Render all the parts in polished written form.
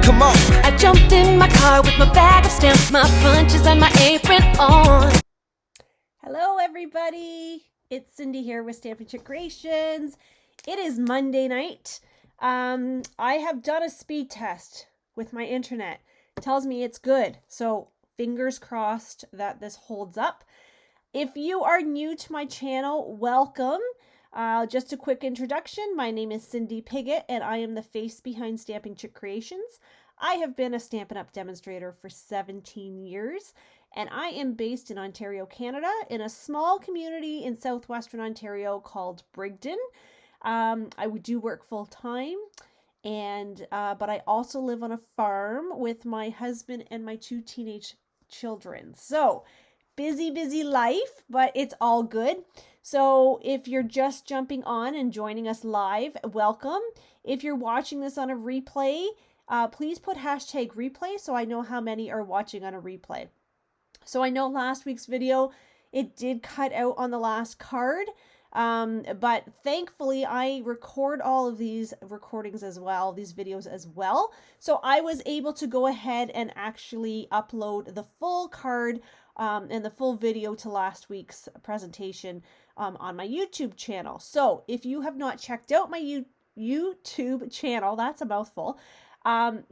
Come on. I jumped in my car with my bag of stamps, my punches, and my apron on. Hello, everybody. It's Cindy here with Stampin' Creations. It is Monday night. I have done a speed test with my internet. It tells me it's good. So fingers crossed that this holds up. If you are new to my channel, welcome. Just a quick introduction. My name is Cindy Piggott, and I am the face behind Stampin' Creations. I have been a Stampin' Up! Demonstrator for 17 years, and I am based in Ontario, Canada, in a small community in southwestern Ontario called Brigden. I do work full-time, but I also live on a farm with my husband and my 2 teenage children. So, busy life, but it's all good. So if you're just jumping on and joining us live, welcome. If you're watching this on a replay, please put hashtag replay so I know how many are watching on a replay. So I know last week's video, it did cut out on the last card, but thankfully I record all of these recordings as well, these videos as well. So I was able to go ahead and actually upload the full card and the full video to last week's presentation on my YouTube channel. So if you have not checked out my YouTube channel, that's a mouthful,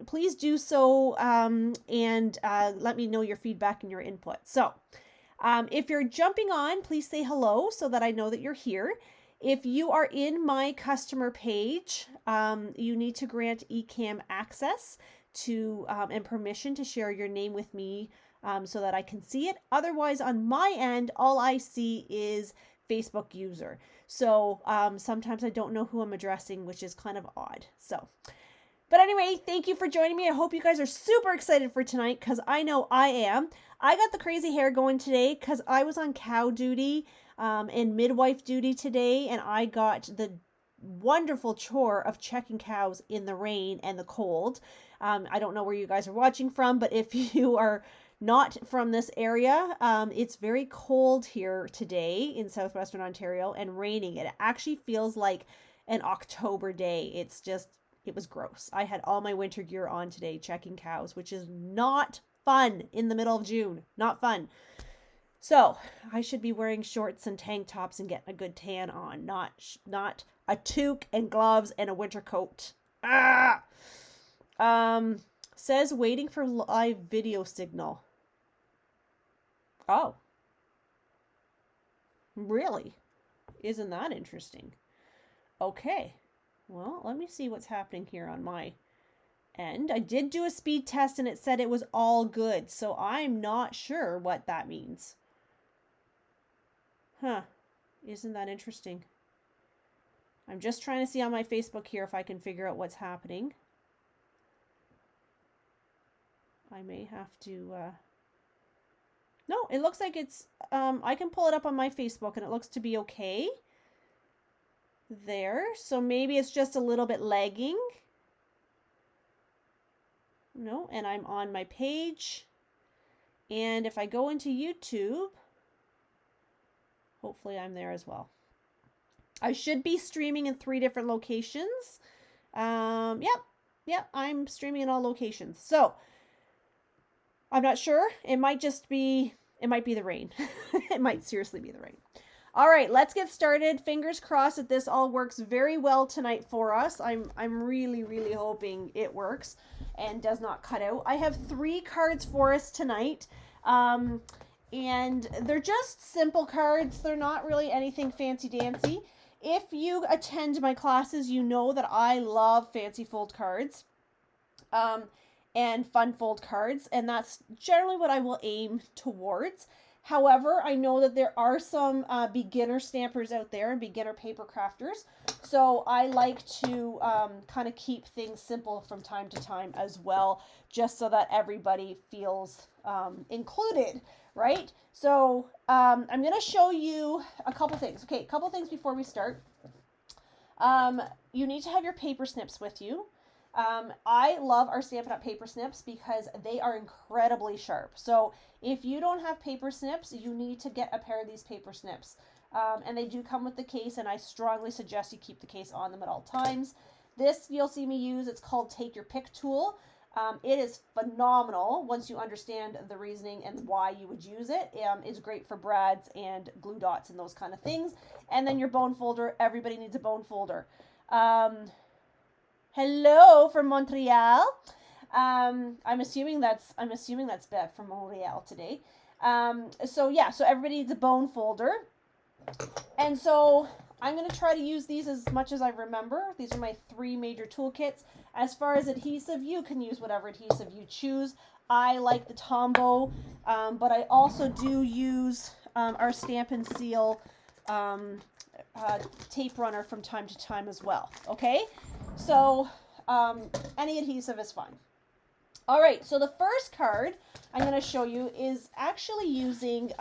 please do so and let me know your feedback and your input. So if you're jumping on, please say hello so that I know that you're here. If you are in my customer page, you need to grant eCam access to and permission to share your name with me so that I can see it. Otherwise, on my end, all I see is Facebook user. So sometimes I don't know who I'm addressing, which is kind of odd. So, but anyway, thank you for joining me. I hope you guys are super excited for tonight because I know I am. I got the crazy hair going today because I was on cow duty and midwife duty today, and I got the wonderful chore of checking cows in the rain and the cold. I don't know where you guys are watching from, but if you are not from this area, it's very cold here today in southwestern Ontario and raining. It actually feels like an October day. It was gross. I had all my winter gear on today checking cows, which is not fun in the middle of June. Not fun. So I should be wearing shorts and tank tops and getting a good tan on, not a toque and gloves and a winter coat. Says waiting for live video signal. Oh. Really? Isn't that interesting? Okay. Well, let me see what's happening here on my end. I did do a speed test and it said it was all good, so I'm not sure what that means. Huh. Isn't that interesting? I'm just trying to see on my Facebook here if I can figure out what's happening. I may have to, no, it looks like it's, I can pull it up on my Facebook and it looks to be okay. There, so maybe it's just a little bit lagging. No, and I'm on my page. And if I go into YouTube, hopefully I'm there as well. I should be streaming in 3 different locations. Yep, I'm streaming in all locations. So, I'm not sure. It might be the rain. It might seriously be the rain. All right, let's get started. Fingers crossed that this all works very well tonight for us. I'm really hoping it works and does not cut out. I have 3 cards for us tonight. And they're just simple cards. They're not really anything fancy-dancy. If you attend my classes, you know that I love fancy fold cards. And fun fold cards, and that's generally what I will aim towards. However, I know that there are some beginner stampers out there and beginner paper crafters, so I like to kind of keep things simple from time to time as well, just so that everybody feels included, right? So I'm going to show you a couple things. Okay, a couple things before we start. You need to have your paper snips with you. I love our Stampin' Up! Paper snips because they are incredibly sharp. So if you don't have paper snips, you need to get a pair of these paper snips. And they do come with the case, and I strongly suggest you keep the case on them at all times. This you'll see me use, it's called Take Your Pick tool. It is phenomenal once you understand the reasoning and why you would use it. It's great for brads and glue dots and those kind of things. And then your bone folder. Everybody needs a bone folder. Hello from Montreal. I'm assuming that's Bev from Montreal today. So yeah, so everybody needs a bone folder. And so I'm going to try to use these as much as I remember. These are my 3 major toolkits. As far as adhesive, you can use whatever adhesive you choose. I like the Tombow, but I also do use our Stampin' Seal tape runner from time to time as well. Okay, so any adhesive is fine. All right, so the first card I'm going to show you is actually using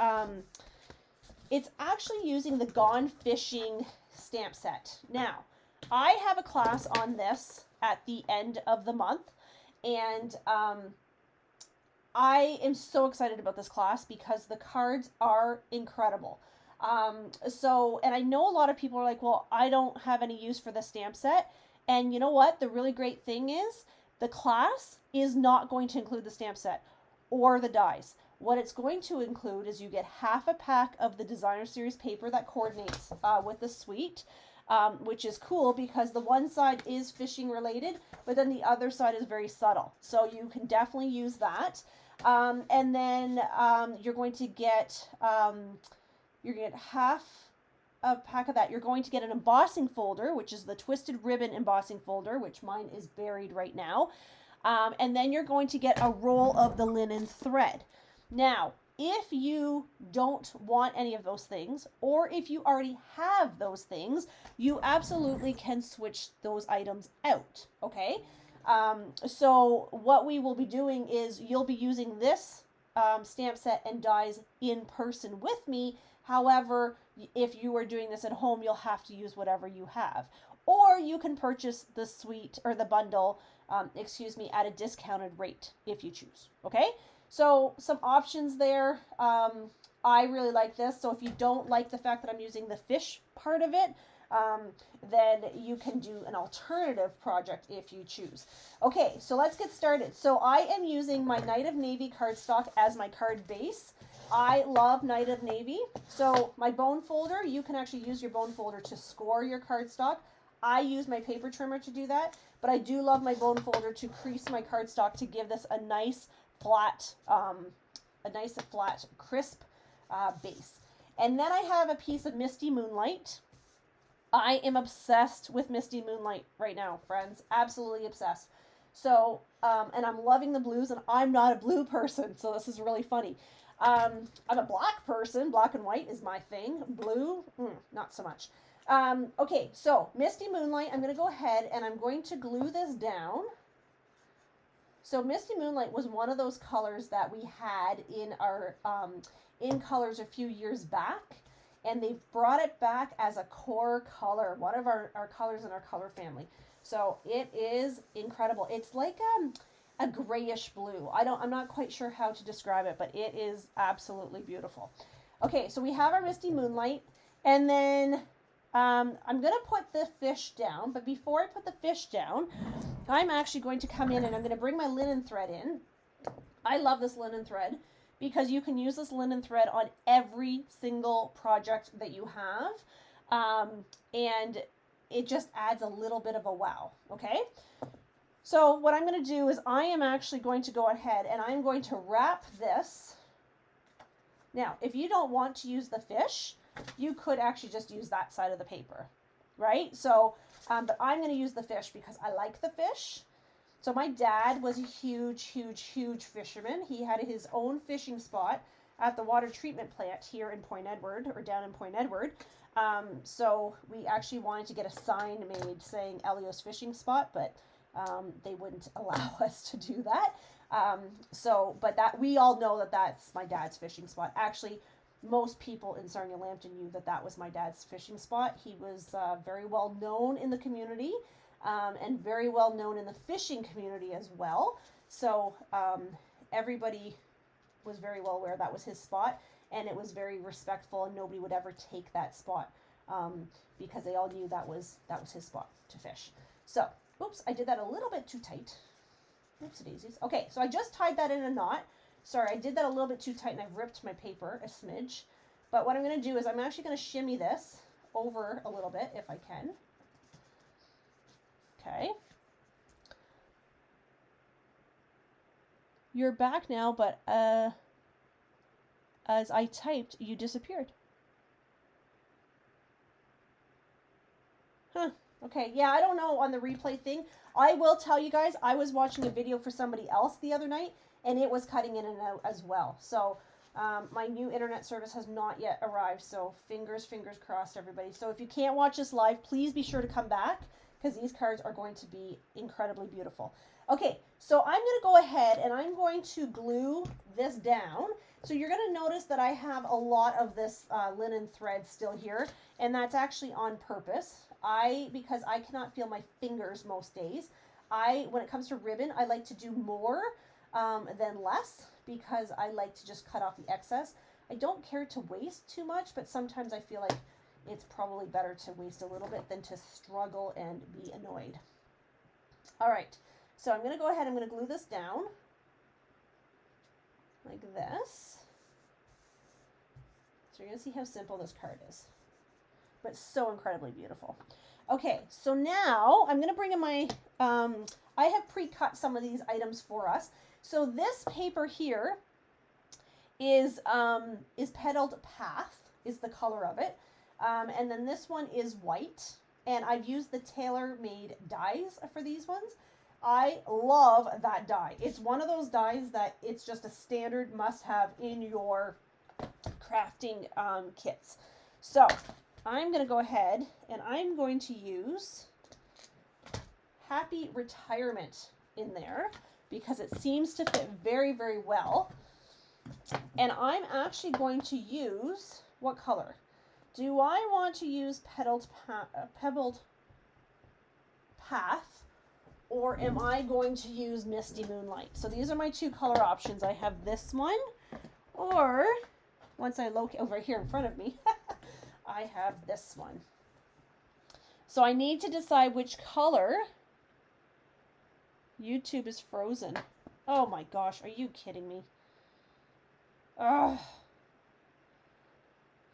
the Gone Fishing stamp set. Now, I have a class on this at the end of the month, and I am so excited about this class because the cards are incredible. And I know a lot of people are like, well, I don't have any use for the stamp set. And you know what? The really great thing is the class is not going to include the stamp set or the dies. What it's going to include is you get half a pack of the designer series paper that coordinates with the suite, which is cool because the one side is fishing related, but then the other side is very subtle. So you can definitely use that. And then you're going to get half a pack of that. You're going to get an embossing folder, which is the twisted ribbon embossing folder, which mine is buried right now. And then you're going to get a roll of the linen thread. Now, if you don't want any of those things, or if you already have those things, you absolutely can switch those items out, okay? So what we will be doing is you'll be using this stamp set and dies in person with me. However, if you are doing this at home, you'll have to use whatever you have. Or you can purchase the suite or the bundle, at a discounted rate if you choose, okay? So some options there. I really like this. So if you don't like the fact that I'm using the fish part of it, then you can do an alternative project if you choose. Okay, so let's get started. So I am using my Night of Navy cardstock as my card base. I love Night of Navy. So my bone folder, you can actually use your bone folder to score your cardstock. I use my paper trimmer to do that, but I do love my bone folder to crease my cardstock to give this a nice flat, crisp base. And then I have a piece of Misty Moonlight. I am obsessed with Misty Moonlight right now, friends. Absolutely obsessed. So, and I'm loving the blues, and I'm not a blue person, so this is really funny. I'm a black person. Black and white is my thing. Blue, not so much. Okay, so Misty Moonlight, I'm going to go ahead and I'm going to glue this down. So Misty Moonlight was one of those colors that we had in our in colors a few years back, and they've brought it back as a core color, one of our colors in our color family. So it is incredible. It's like a grayish blue. I'm not quite sure how to describe it, but it is absolutely beautiful. Okay, so we have our Misty Moonlight, and then I'm going to put the fish down, but before I put the fish down, I'm actually going to come in and I'm going to bring my linen thread in. I love this linen thread because you can use this linen thread on every single project that you have, and it just adds a little bit of a wow, okay? So what I'm going to do is I am actually going to go ahead and I'm going to wrap this. Now, if you don't want to use the fish, you could actually just use that side of the paper, right? So, but I'm going to use the fish because I like the fish. So my dad was a huge, huge, huge fisherman. He had his own fishing spot at the water treatment plant here in Point Edward, or down in Point Edward. So we actually wanted to get a sign made saying Elio's fishing spot, but they wouldn't allow us to do that. But that we all know that that's my dad's fishing spot. Actually, most people in Sarnia Lambton knew that that was my dad's fishing spot. He was very well known in the community, and very well known in the fishing community as well. So everybody was very well aware that was his spot, and it was very respectful, and nobody would ever take that spot because they all knew that was his spot to fish. So, oops, I did that a little bit too tight. Oopsie daisies. Okay, so I just tied that in a knot. Sorry, I did that a little bit too tight and I've ripped my paper a smidge. But what I'm going to do is I'm actually going to shimmy this over a little bit if I can. Okay. You're back now, but as I typed, you disappeared. Huh. Okay, yeah, I don't know on the replay thing. I will tell you guys, I was watching a video for somebody else the other night, and it was cutting in and out as well. So my new internet service has not yet arrived, so fingers crossed, everybody. So if you can't watch this live, please be sure to come back, because these cards are going to be incredibly beautiful. Okay, so I'm going to go ahead and I'm going to glue this down. So you're going to notice that I have a lot of this linen thread still here, and that's actually on purpose. Because I cannot feel my fingers most days, when it comes to ribbon, I like to do more than less, because I like to just cut off the excess. I don't care to waste too much, but sometimes I feel like it's probably better to waste a little bit than to struggle and be annoyed. All right, so I'm going to go ahead, I'm going to glue this down like this. So you're going to see how simple this card is, but so incredibly beautiful. Okay, so now I'm going to bring in my, I have pre-cut some of these items for us. So this paper here is Petaled Path, is the color of it. And then this one is white, and I've used the tailor-made dies for these ones. I love that die. It's one of those dies that it's just a standard must-have in your crafting kits. So I'm going to go ahead and I'm going to use Happy Retirement in there because it seems to fit very, very well. And I'm actually going to use, what color? Do I want to use Pebbled Path, or am I going to use Misty Moonlight? So these are my two color options. I have this one, or once I locate over here in front of me, I have this one. So I need to decide which color. YouTube is frozen. Oh my gosh, are you kidding me? Ugh.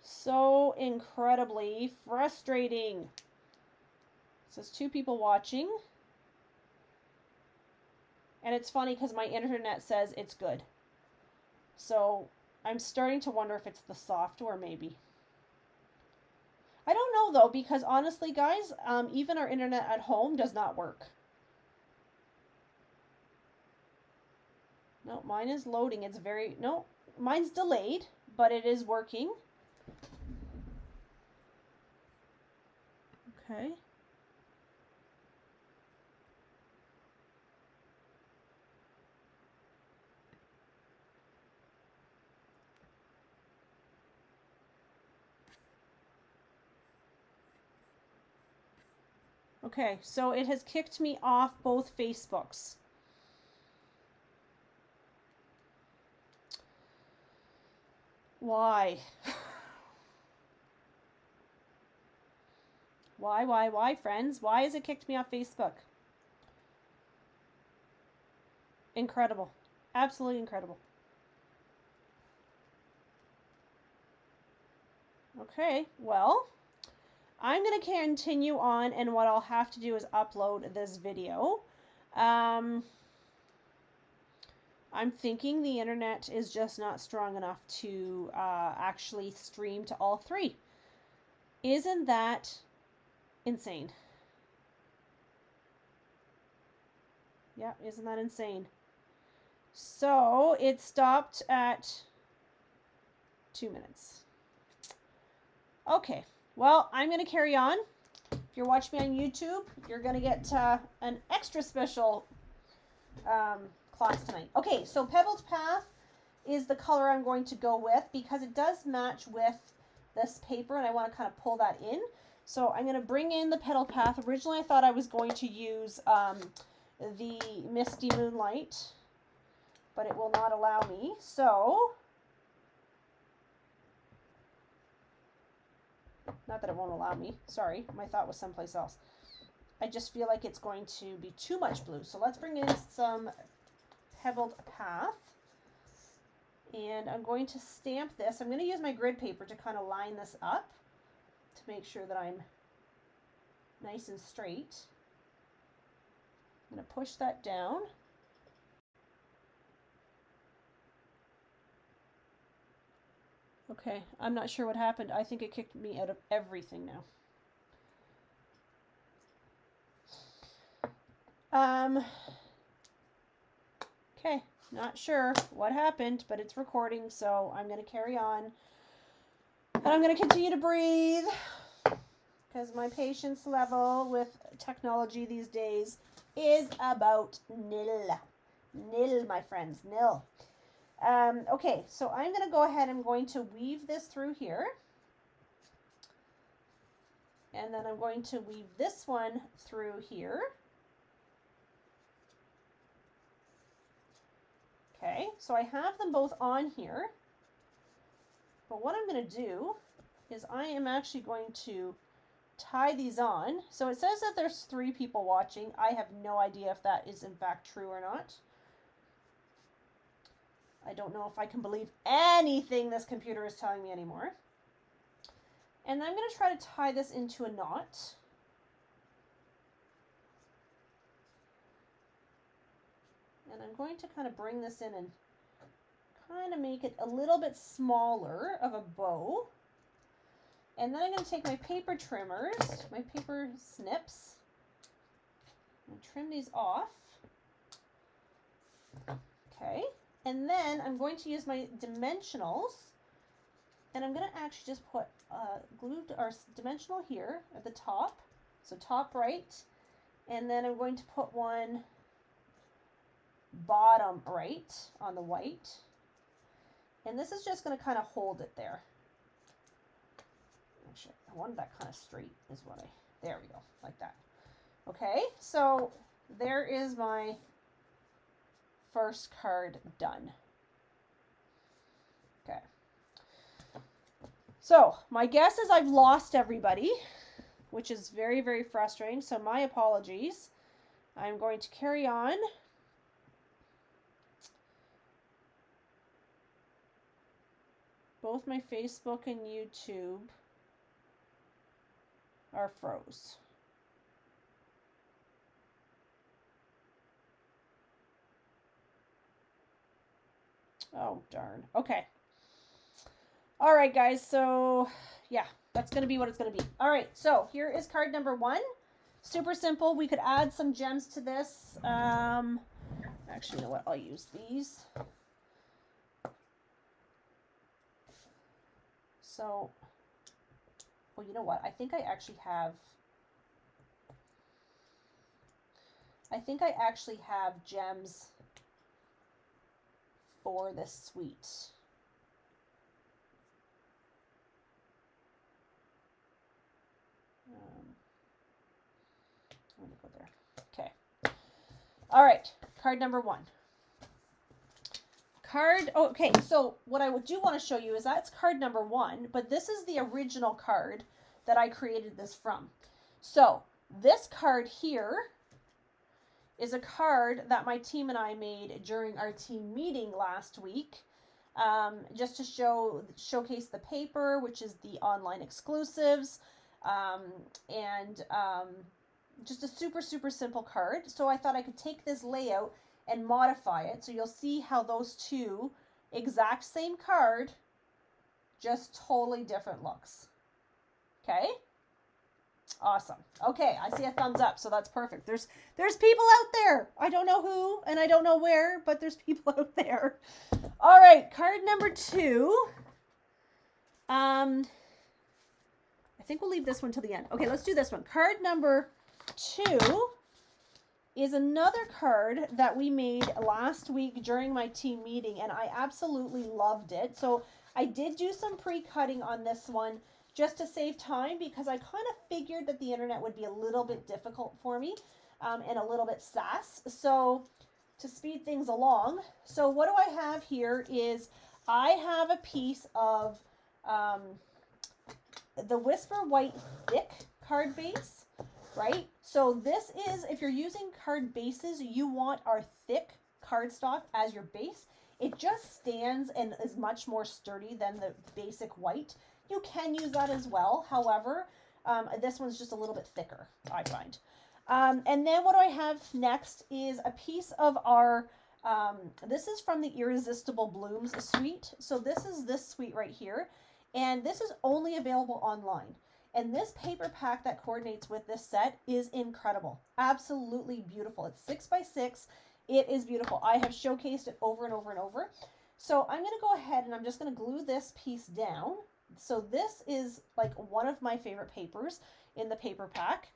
So incredibly frustrating. It says 2 people watching. And it's funny because my internet says it's good. So I'm starting to wonder if it's the software maybe. I don't know though, because honestly guys, even our internet at home does not work. No, mine is loading. It's very, no, mine's delayed, but it is working. Okay. Okay, so it has kicked me off both Facebooks. Why? Why, friends? Why has it kicked me off Facebook? Incredible. Absolutely incredible. Okay, well, I'm going to continue on, and what I'll have to do is upload this video. I'm thinking the internet is just not strong enough to actually stream to all 3. Isn't that insane? Yeah, isn't that insane? So it stopped at 2 minutes. Okay, well, I'm going to carry on. If you're watching me on YouTube, you're going to get an extra special class tonight. Okay, so Pebbled Path is the color I'm going to go with because it does match with this paper, and I want to kind of pull that in. So I'm going to bring in the Pebbled Path. Originally, I thought I was going to use the Misty Moonlight, but it will not allow me. So, not that it won't allow me. Sorry, my thought was someplace else. I just feel like it's going to be too much blue. So let's bring in some pebbled path. And I'm going to stamp this. I'm going to use my grid paper to kind of line this up to make sure that I'm nice and straight. I'm going to push that down. Okay, I'm not sure what happened. I think it kicked me out of everything now. Okay, not sure what happened, but it's recording, so I'm going to carry on. And I'm going to continue to breathe because my patience level with technology these days is about nil. Nil, my friends, nil. Okay, so I'm going to go ahead. I'm going to weave this through here. And then I'm going to weave this one through here. Okay, so I have them both on here. But what I'm going to do is I am actually going to tie these on. So it says that there's 3 people watching. I have no idea if that is in fact true or not. I don't know if I can believe anything this computer is telling me anymore. And I'm going to try to tie this into a knot. And I'm going to kind of bring this in and kind of make it a little bit smaller of a bow. And then I'm going to take my paper trimmers, my paper snips, and trim these off. Okay. And then I'm going to use my dimensionals, and I'm going to actually just put glued or dimensional here at the top, so top right, and then I'm going to put one bottom right on the white, and this is just going to kind of hold it there. Actually, I wanted that kind of straight is what there we go, like that. Okay, so there is my first card done. Okay. So my guess is I've lost everybody, which is very, very frustrating. So my apologies. I'm going to carry on. Both my Facebook and YouTube are froze. Oh, darn. Okay. All right, guys. So, yeah, that's going to be what it's going to be. All right. So, here is card number 1. Super simple. We could add some gems to this. Actually, you know what? I'll use these. So, well, you know what? I think I actually have gems for this suite. I'm going to go there. Okay. All right. Card number 1. Okay, so what I do want to show you is that's card number 1, but this is the original card that I created this from. So this card here is a card that my team and I made during our team meeting last week, just to showcase the paper, which is the online exclusives, and just a super, super simple card. So I thought I could take this layout and modify it. So you'll see how those two exact same card, just totally different looks. Okay. Awesome. Okay, I see a thumbs up, so that's perfect. There's people out there. I don't know who and I don't know where, but there's people out there. All right, card number 2. I think we'll leave this one till the end. Okay, let's do this one. Card number 2 is another card that we made last week during my team meeting, and I absolutely loved it. So I did do some pre-cutting on this one just to save time, because I kind of figured that the internet would be a little bit difficult for me, and a little bit sass. So to speed things along, so what do I have here is I have a piece of the Whisper White Thick card base, right? So this is, if you're using card bases, you want our thick cardstock as your base. It just stands and is much more sturdy than the basic white. You can use that as well. However, this one's just a little bit thicker, I find. And then what I have next is a piece of our, this is from the Irresistible Blooms suite. So this is this suite right here. And this is only available online. And this paper pack that coordinates with this set is incredible. Absolutely beautiful. It's 6x6. It is beautiful. I have showcased it over and over and over. So I'm going to go ahead and I'm just going to glue this piece down. So this is like one of my favorite papers in the paper pack.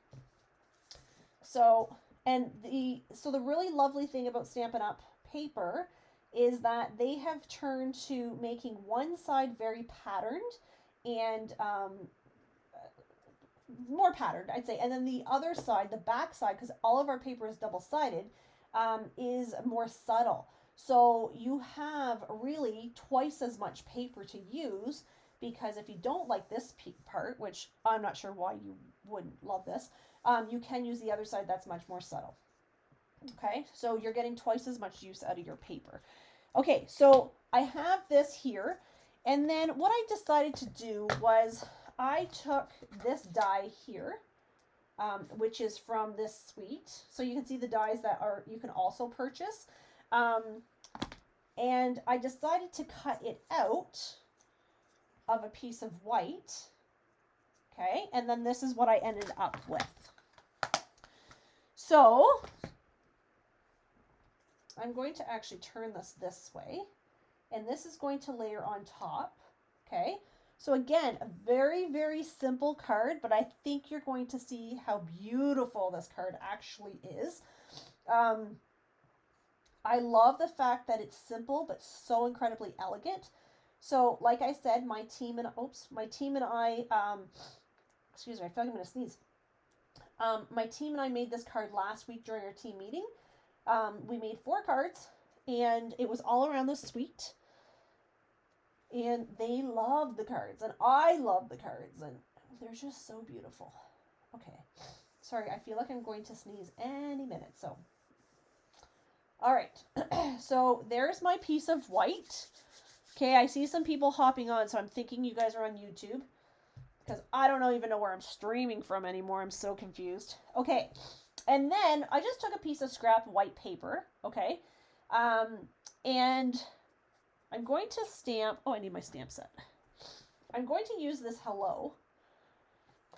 So, the really lovely thing about Stampin' Up! Paper is that they have turned to making one side very patterned and more patterned, I'd say. And then the other side, the back side, because all of our paper is double-sided, is more subtle. So you have really twice as much paper to use, because if you don't like this part, which I'm not sure why you wouldn't love this, you can use the other side that's much more subtle. Okay, so you're getting twice as much use out of your paper. Okay, so I have this here, and then what I decided to do was I took this die here, which is from this suite. So you can see the dies that you can also purchase. And I decided to cut it out of a piece of white. Okay, and then this is what I ended up with. So I'm going to actually turn this way, and this is going to layer on top. Okay, so again, a very, very simple card, but I think you're going to see how beautiful this card actually is. I love the fact that it's simple, but so incredibly elegant. So like I said, my team and I, excuse me, I feel like I'm going to sneeze. My team and I made this card last week during our team meeting. We made 4 cards, and it was all around the suite. And they loved the cards, and I love the cards, and they're just so beautiful. Okay, sorry, I feel like I'm going to sneeze any minute, so. All right, so there's my piece of white. Okay, I see some people hopping on, so I'm thinking you guys are on YouTube, because I don't even know where I'm streaming from anymore. I'm so confused. Okay, and then I just took a piece of scrap white paper, okay, and I'm going to stamp, oh, I need my stamp set. I'm going to use this hello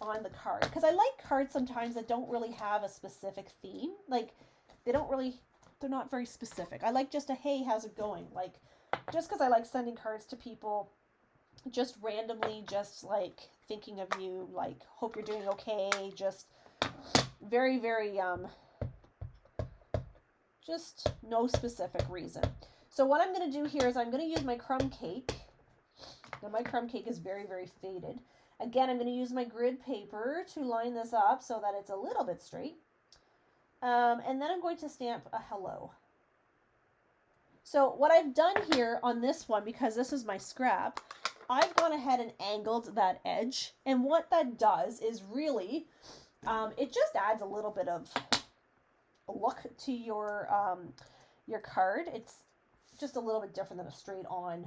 on the card, because I like cards sometimes that don't really have a specific theme. Like, they're not very specific. I like just a, hey, how's it going? Like, just because I like sending cards to people just randomly, just like thinking of you, like, hope you're doing okay, just very, very, just no specific reason. So what I'm going to do here is I'm going to use my crumb cake. Now my crumb cake is very, very faded. Again, I'm going to use my grid paper to line this up so that it's a little bit straight. And then I'm going to stamp a hello. So what I've done here on this one, because this is my scrap, I've gone ahead and angled that edge. And what that does is really, it just adds a little bit of look to your card. It's just a little bit different than a straight on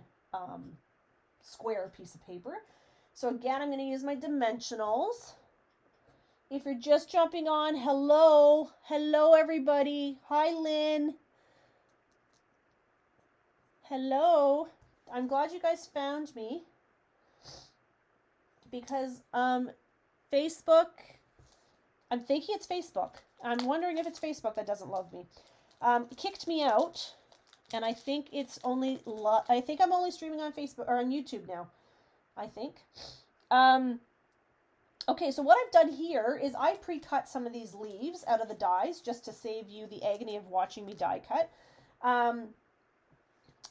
square piece of paper. So again, I'm going to use my dimensionals. If you're just jumping on, hello everybody. Hi Lynn. Hello. I'm glad you guys found me, because Facebook, I'm thinking it's Facebook. I'm wondering if it's Facebook that doesn't love me. Kicked me out, and I think it's only, I think I'm only streaming on Facebook or on YouTube now, I think. Okay, so what I've done here is I pre-cut some of these leaves out of the dies just to save you the agony of watching me die cut.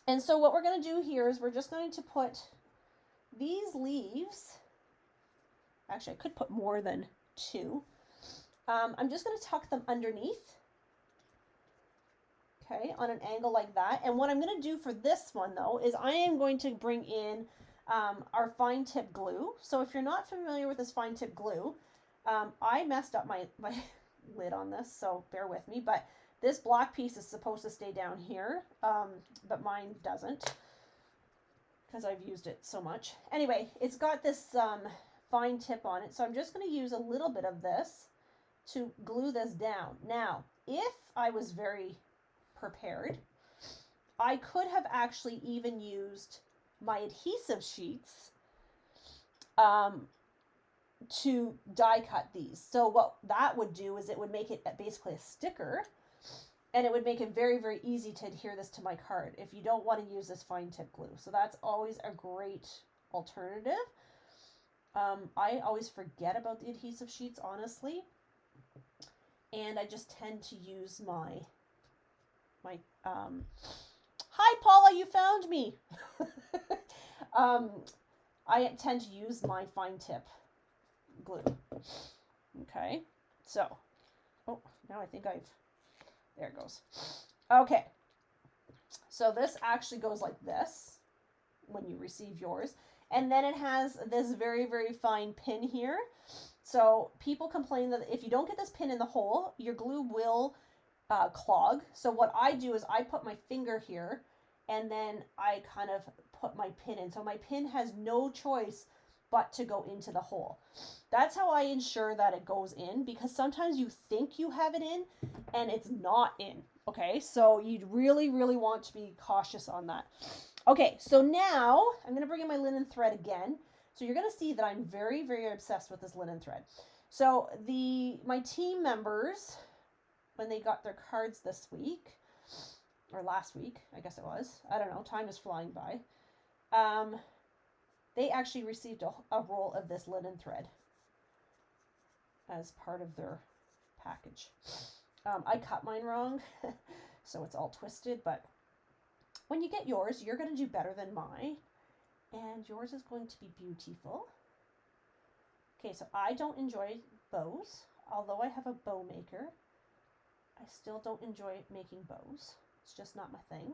And so what we're going to do here is we're just going to put these leaves, actually I could put more than 2. I'm just going to tuck them underneath, okay, on an angle like that. And what I'm going to do for this one though is I am going to bring in our fine tip glue. So if you're not familiar with this fine tip glue, I messed up my lid on this, so bear with me, but This black piece is supposed to stay down here, but mine doesn't because I've used it so much. Anyway, it's got this fine tip on it, so I'm just going to use a little bit of this to glue this down. Now, if I was very prepared, I could have actually even used my adhesive sheets to die cut these. So what that would do is it would make it basically a sticker, and it would make it very, very easy to adhere this to my card if you don't want to use this fine tip glue. So that's always a great alternative. I always forget about the adhesive sheets, honestly, and I just tend to use my hi Paula, you found me. I tend to use my fine tip glue. Okay, so, oh, now I think there it goes. Okay, so this actually goes like this when you receive yours. And then it has this very, very fine pin here. So people complain that if you don't get this pin in the hole, your glue will clog. So what I do is I put my finger here and then I kind of put my pin in. So my pin has no choice but to go into the hole. That's how I ensure that it goes in, because sometimes you think you have it in and it's not in. Okay, so you really, really want to be cautious on that. Okay, so now I'm going to bring in my linen thread again. So you're going to see that I'm very, very obsessed with this linen thread. So my team members, when they got their cards this week, or last week, I guess it was, I don't know, time is flying by, they actually received a roll of this linen thread as part of their package. I cut mine wrong, so it's all twisted, but when you get yours, you're going to do better than mine, and yours is going to be beautiful. Okay, so I don't enjoy bows, although I have a bow maker. I still don't enjoy making bows. It's just not my thing.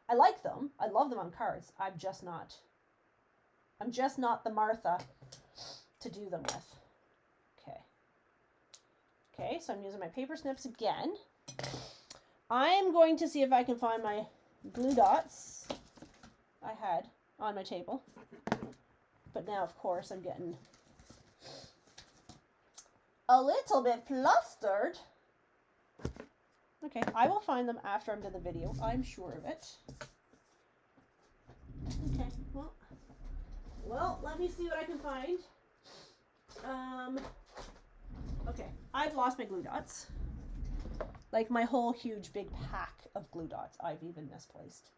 I like them. I love them on cards. I'm just not the Martha to do them with. Okay, so I'm using my paper snips again. I'm going to see if I can find my glue dots I had on my table. But now, of course, I'm getting a little bit flustered. Okay, I will find them after I'm done the video. I'm sure of it. Okay, well, let me see what I can find. Okay, I've lost my glue dots. Like my whole huge big pack of glue dots I've even misplaced.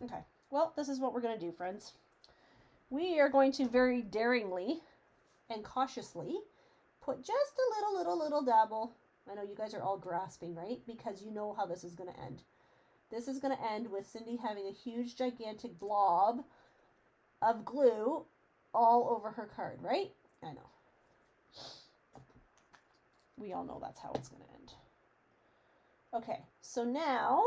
Okay, well, this is what we're going to do, friends. We are going to very daringly and cautiously put just a little dabble. I know you guys are all grasping, right? Because you know how this is going to end. This is going to end with Cindy having a huge, gigantic blob of glue all over her card, right? I know. We all know that's how it's going to end. Okay, so now,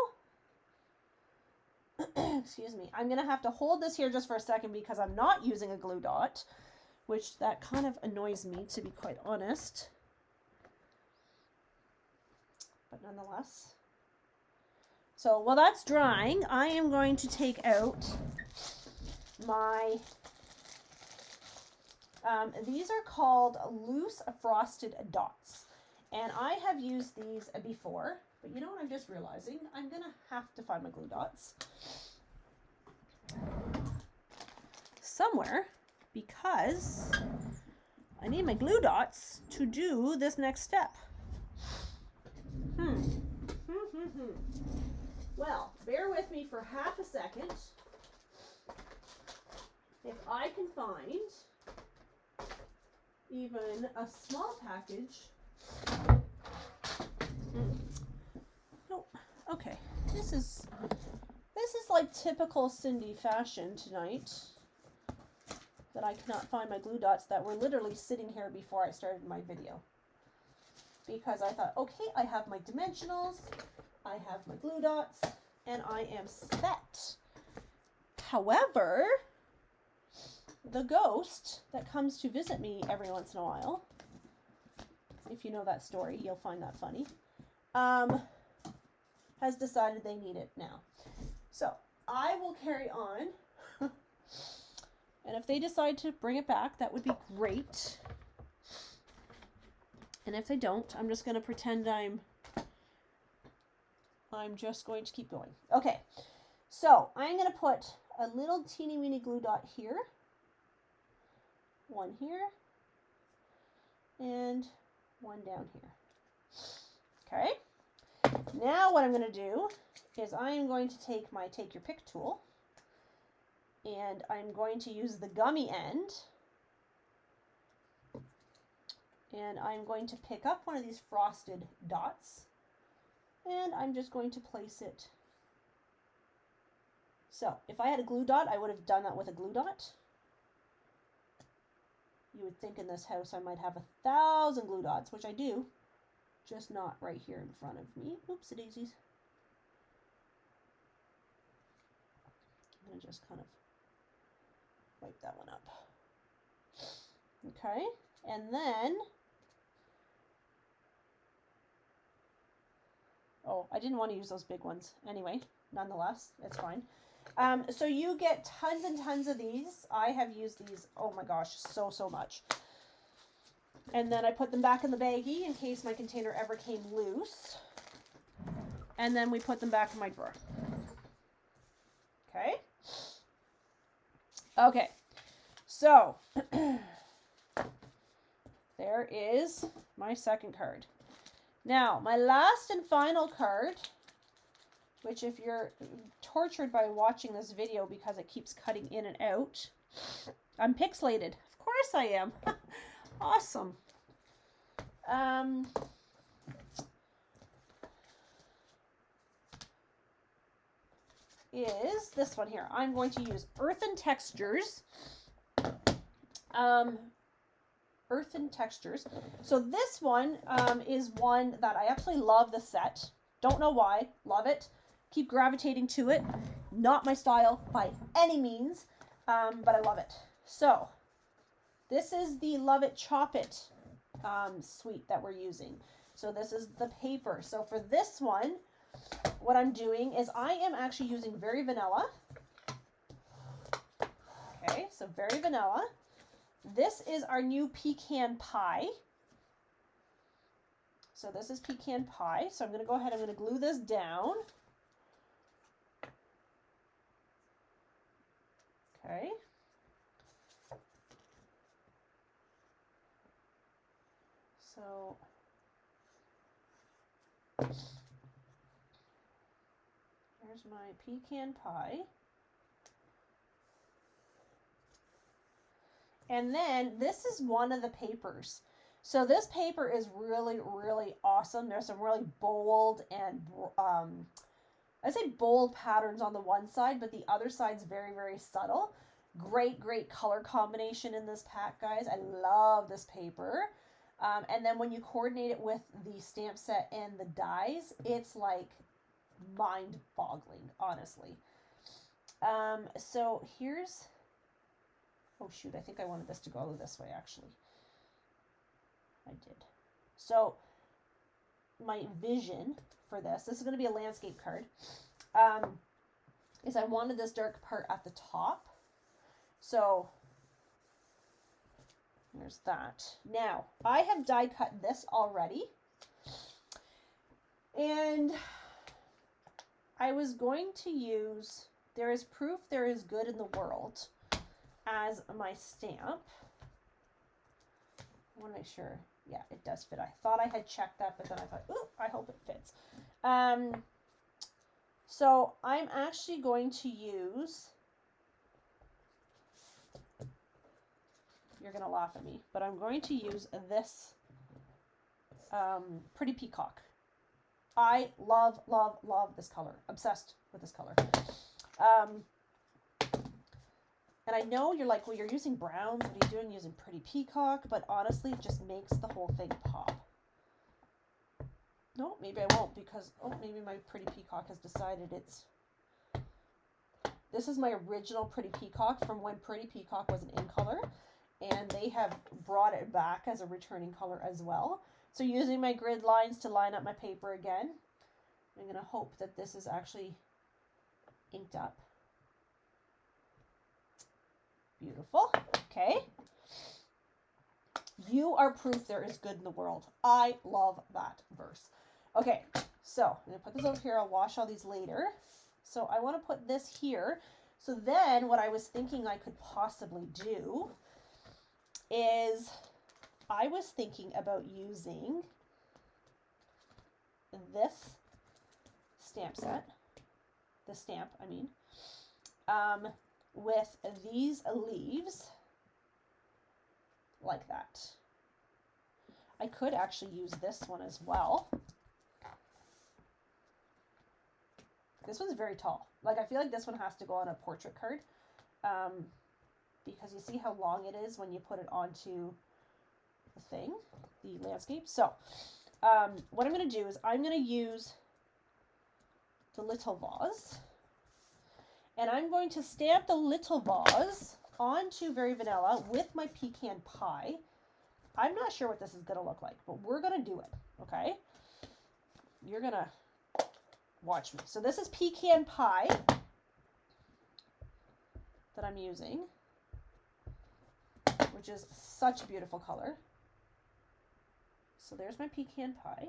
excuse me, I'm going to have to hold this here just for a second because I'm not using a glue dot, which that kind of annoys me, to be quite honest. But nonetheless. So while that's drying, I am going to take out my, these are called loose frosted dots. And I have used these before, but you know what I'm just realizing? I'm going to have to find my glue dots somewhere because I need my glue dots to do this next step. Well, bear with me for half a second. If I can find even a small package. No, okay. This is like typical Cindy fashion tonight. That I cannot find my glue dots that were literally sitting here before I started my video. Because I thought, okay, I have my dimensionals, I have my glue dots, and I am set. However, the ghost that comes to visit me every once in a while, if you know that story, you'll find that funny, has decided they need it now. So I will carry on. And if they decide to bring it back, that would be great. And if they don't, I'm just going to pretend I'm just going to keep going. Okay, so I'm going to put a little teeny weeny glue dot here, one here, and one down here. Okay, now what I'm going to do is I am going to take my Take Your Pick tool, and I'm going to use the gummy end, and I'm going to pick up one of these frosted dots, and I'm just going to place it. So if I had a glue dot, I would have done that with a glue dot. You would think in this house I might have 1,000 glue dots, which I do, just not right here in front of me. Oopsie daisies. I'm going to just kind of wipe that one up. Okay, and then, oh, I didn't want to use those big ones. Anyway, nonetheless, it's fine. So you get tons and tons of these. I have used these, oh my gosh, so much. And then I put them back in the baggie in case my container ever came loose. And then we put them back in my drawer. Okay. Okay. So there is my second card. Now, my last and final card, which if you're tortured by watching this video because it keeps cutting in and out, I'm pixelated. Of course I am. Awesome. Is this one here. I'm going to use Earthen Textures. Earthen Textures. So this one is one that I absolutely love the set. Don't know why. Love it. Keep gravitating to it. Not my style by any means, but I love it. So this is the Love It Chop It suite that we're using. So this is the paper. So for this one, what I'm doing is I am actually using Very Vanilla. Okay, so Very Vanilla. This is our new pecan pie. So this is pecan pie. So I'm going to go ahead, I'm going to glue this down. Okay. So there's my pecan pie. And then this is one of the papers. So this paper is really, really awesome. There's some really bold and, I'd say bold patterns on the one side, but the other side's very, very subtle. Great, great color combination in this pack, guys. I love this paper. And then when you coordinate it with the stamp set and the dies, it's like mind-boggling, honestly. So here's, oh shoot, I think I wanted this to go this way, actually. I did. So my vision for this is going to be a landscape card, is I wanted this dark part at the top. So there's that. Now, I have die cut this already, and I was going to use There Is Proof There Is Good in the World as my stamp. I want to make sure, yeah, it does fit. I thought I had checked that, but then I thought, ooh, I hope it fits. So I'm actually going to use, you're going to laugh at me, but I'm going to use this Pretty Peacock. I love, love, love this color. Obsessed with this color. And I know you're like, well, you're using browns. What are you doing using Pretty Peacock? But honestly, it just makes the whole thing pop. No, maybe I won't because, oh, maybe my Pretty Peacock has decided it's... This is my original Pretty Peacock from when Pretty Peacock was an in color. And they have brought it back as a returning color as well. So using my grid lines to line up my paper again. I'm going to hope that this is actually inked up. Beautiful. Okay. You are proof there is good in the world. I love that verse. Okay, so I'm going to put this over here. I'll wash all these later. So I want to put this here. So then what I was thinking I could possibly do is I was thinking about using this stamp set, the stamp, I mean, with these leaves like that. I could actually use this one as well. This one's very tall. Like, I feel like this one has to go on a portrait card because you see how long it is when you put it onto the thing, the landscape. So what I'm going to do is I'm going to use the little vase, and I'm going to stamp the little vase onto Very Vanilla with my pecan pie. I'm not sure what this is going to look like, but we're going to do it, okay? You're going to watch me. So this is pecan pie that I'm using, which is such a beautiful color. So there's my pecan pie.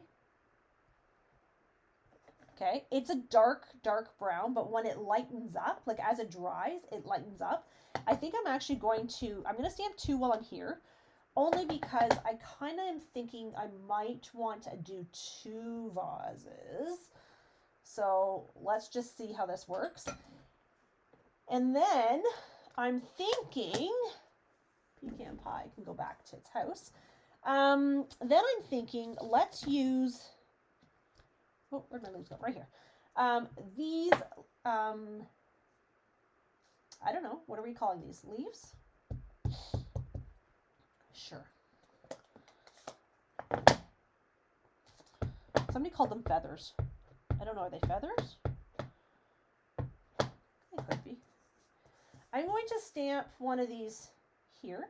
Okay, it's a dark, dark brown, but when it lightens up, like as it dries, it lightens up. I think I'm actually going to stamp 2 while I'm here, only because I kind of am thinking I might want to do 2 vases. So let's just see how this works. And then I'm thinking, pecan pie can go back to its house. Then I'm thinking, let's use, oh, where'd my leaves go? Right here. These, I don't know, what are we calling these? Leaves? Sure. Somebody called them feathers. I don't know, are they feathers? They could be. I'm going to stamp one of these here.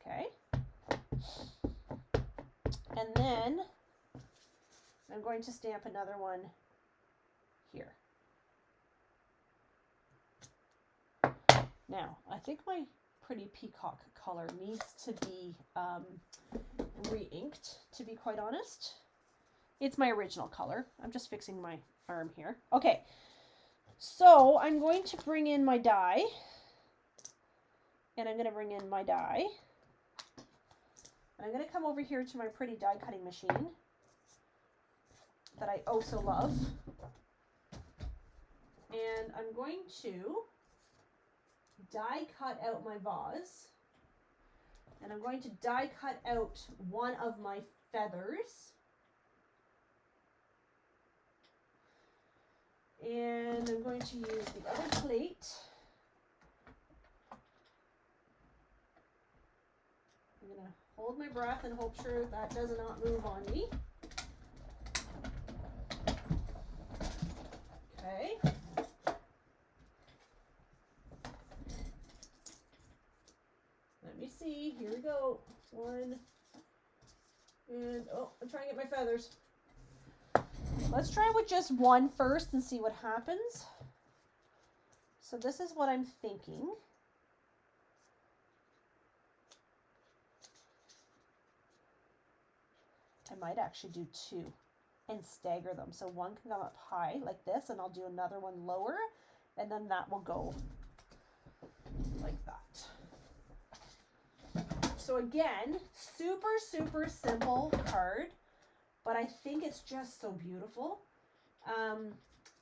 Okay. And then I'm going to stamp another one here. Now, I think my pretty peacock color needs to be re-inked, to be quite honest. It's my original color. I'm just fixing my arm here. Okay, so I'm going to bring in my die, and I'm going to bring in my die. And I'm going to come over here to my pretty die cutting machine that I oh so love. And I'm going to die cut out my vase. And I'm going to die cut out one of my feathers. And I'm going to use the other plate. I'm going to hold my breath and hope sure that does not move on me. Okay. Let me see. Here we go. 1. And, oh, I'm trying to get my feathers. Let's try with just 1 first and see what happens. So this is what I'm thinking. I might actually do 2 and stagger them. So 1 can come up high like this, and I'll do another one lower, and then that will go like that. So again, super, super simple card, but I think it's just so beautiful.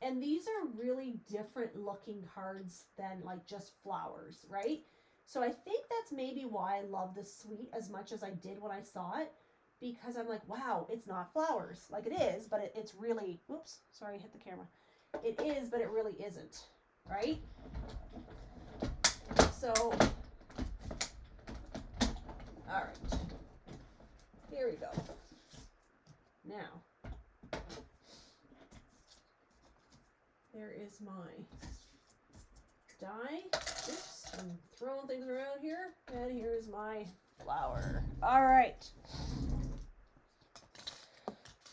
And these are really different looking cards than like just flowers, right? So I think that's maybe why I love this suite as much as I did when I saw it, because I'm like, wow, it's not flowers. Like it is, but it's really, oops, sorry, I hit the camera. It is, but it really isn't, right? So, all right, here we go. Now, there is my die. Oops, I'm throwing things around here. And here's my flower. All right.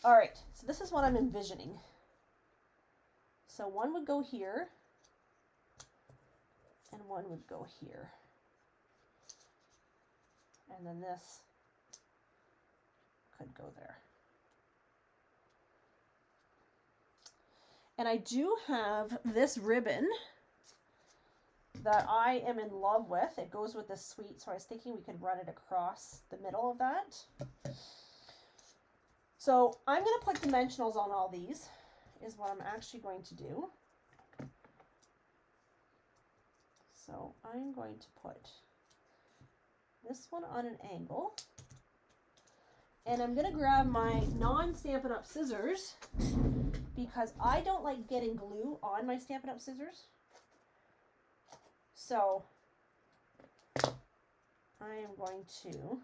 All right, so this is what I'm envisioning. So one would go here, and one would go here. And then this could go there. And I do have this ribbon that I am in love with. It goes with this suite, so I was thinking we could run it across the middle of that. So I'm going to put dimensionals on all these, is what I'm actually going to do. So I'm going to put this one on an angle. And I'm going to grab my non-Stampin' Up! Scissors because I don't like getting glue on my Stampin' Up! Scissors. So I am going to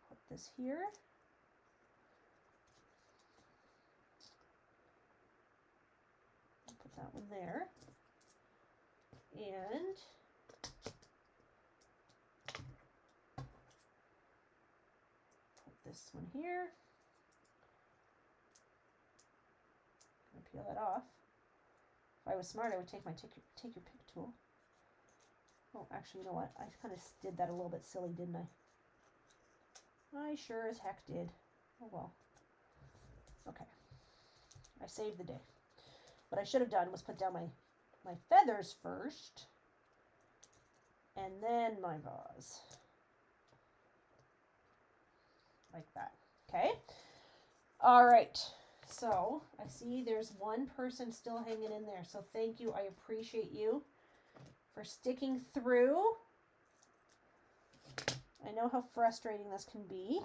put this here. Put that one there. And this one here. I'm gonna peel that off. If I was smart, I would take my take your pick tool. Oh, actually, you know what? I kind of did that a little bit silly, didn't I? I sure as heck did. Oh well. Okay. I saved the day. What I should have done was put down my feathers first, and then my vase. Like that. Okay. All right. So I see there's one person still hanging in there. So thank you. I appreciate you for sticking through. I know how frustrating this can be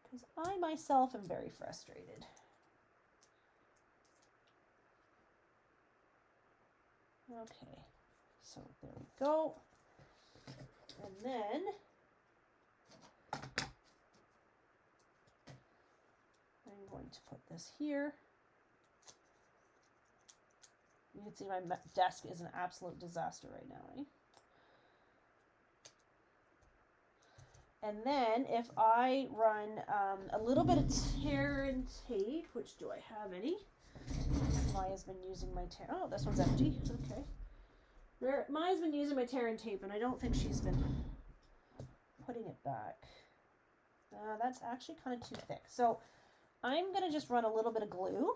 because I myself am very frustrated. Okay. So there we go. And then I'm going to put this here. You can see my desk is an absolute disaster right now, eh? And then if I run a little bit of tear and tape, which do I have any? Maya's been using my tear. Oh, this one's empty. Okay. Maya's been using my tear and tape, and I don't think she's been putting it back. That's actually kind of too thick. So I'm going to just run a little bit of glue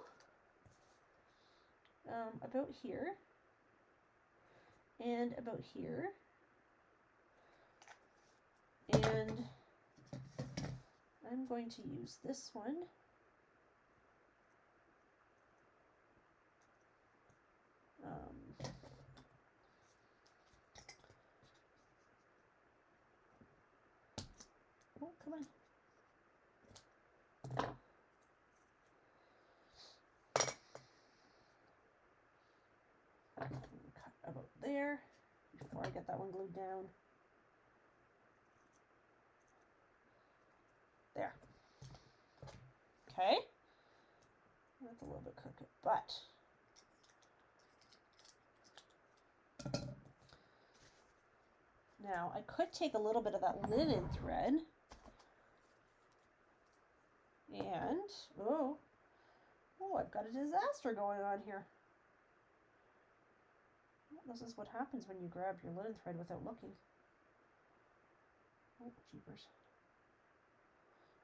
about here and about here. And I'm going to use this one. Oh, come on. Cut about there before I get that one glued down. There. Okay. That's a little bit crooked, but now I could take a little bit of that linen thread and, oh, I've got a disaster going on here. This is what happens when you grab your linen thread without looking. Oh, jeepers.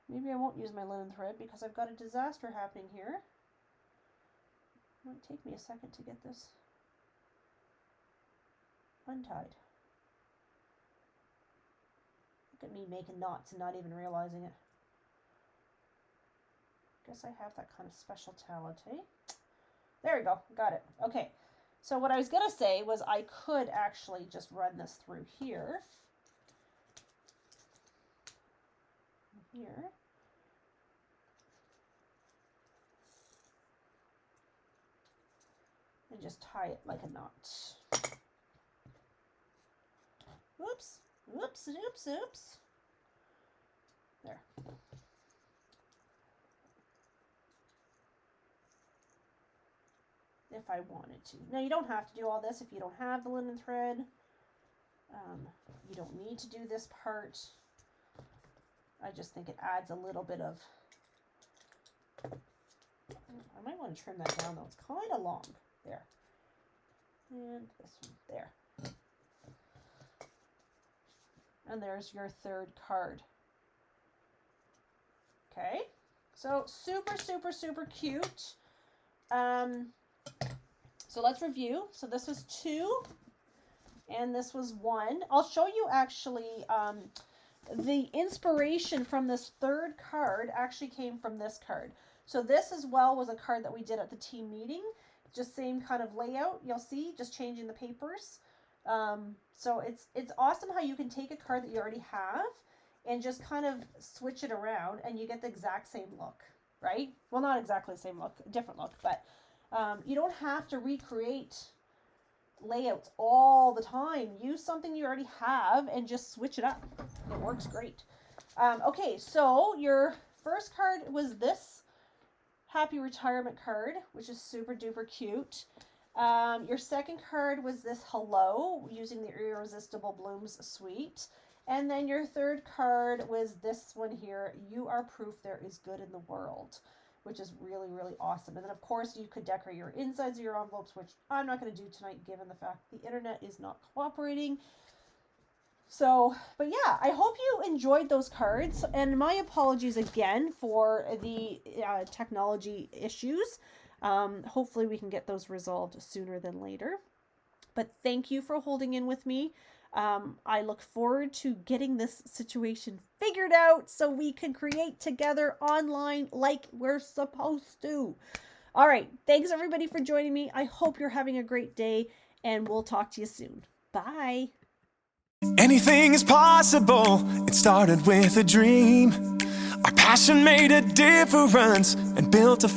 Maybe I won't use my linen thread because I've got a disaster happening here. It might take me a second to get this untied. Look at me making knots and not even realizing it. Guess I have that kind of special talent, eh? There we go. Got it. Okay. So what I was going to say was I could actually just run this through here. Here. And just tie it like a knot. Oops. Oops. Oops. Oops. There. if I wanted to. Now, you don't have to do all this if you don't have the linen thread. You don't need to do this part. I just think it adds a little bit of... I might want to trim that down, though. It's kind of long. There. And this one. There. And there's your third card. Okay. So, super, super, super cute. So let's review. So this was 2 and this was 1. I'll show you actually the inspiration from this third card actually came from this card. So this as well was a card that we did at the team meeting. Just same kind of layout, you'll see, just changing the papers. So it's awesome how you can take a card that you already have and just kind of switch it around and you get the exact same look, right? Well, not exactly the same look, different look, but you don't have to recreate layouts all the time. Use something you already have and just switch it up. It works great. Okay, so your first card was this Happy Retirement card, which is super duper cute. Your second card was this Hello, using the Irresistible Blooms suite. And then your third card was this one here, You Are Proof There Is Good in the World, which is really, really awesome. And then, of course, you could decorate your insides of your envelopes, which I'm not going to do tonight, given the fact the internet is not cooperating. So, but yeah, I hope you enjoyed those cards. And my apologies again for the technology issues. Hopefully we can get those resolved sooner than later. But thank you for holding in with me. I look forward to getting this situation figured out so we can create together online like we're supposed to. All right. Thanks everybody for joining me. I hope you're having a great day and we'll talk to you soon. Bye. Anything is possible. It started with a dream. Our passion made a difference and built a